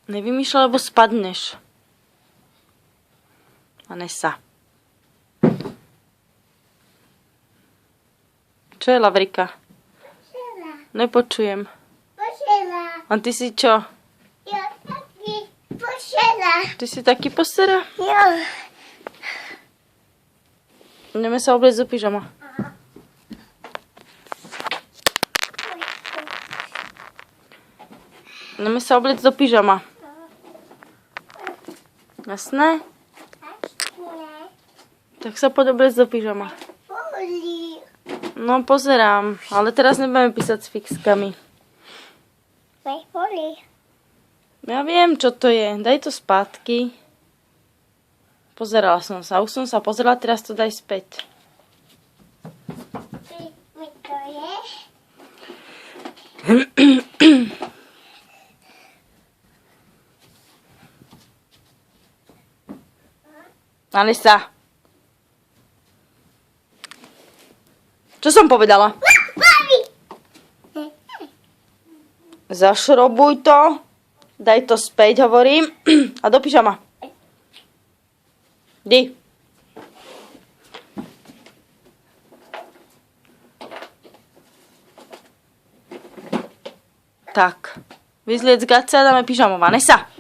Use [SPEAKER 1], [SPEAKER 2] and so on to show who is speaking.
[SPEAKER 1] Nevymýšľaj, lebo spadneš. Vanessa. Čo je, Lavrika?
[SPEAKER 2] Pošela.
[SPEAKER 1] Nepočujem.
[SPEAKER 2] Pošela.
[SPEAKER 1] A ty si čo?
[SPEAKER 2] Ja taky pošela.
[SPEAKER 1] Ty si taký posera?
[SPEAKER 2] Jo.
[SPEAKER 1] Ideme sa obliecť do pyžama. Ideme sa obliecť do pyžama. Jasné? Tak sa poď obliecť do pyžama.
[SPEAKER 2] Bolí.
[SPEAKER 1] No pozerám, ale teraz nebudeme písať s fixkami.
[SPEAKER 2] Bolí.
[SPEAKER 1] Ja viem, čo to je. Daj to spátky. Pozerala som sa. Už som sa pozerala, teraz to daj späť.
[SPEAKER 2] Mi to je.
[SPEAKER 1] Vanessa. Čo som povedala?
[SPEAKER 2] Bolí.
[SPEAKER 1] Zašrobuj to. Daj to späť, hovorím. A do pyžama. Di. Tak. Vyzliec gace a dáme pyžamo. Vanessa.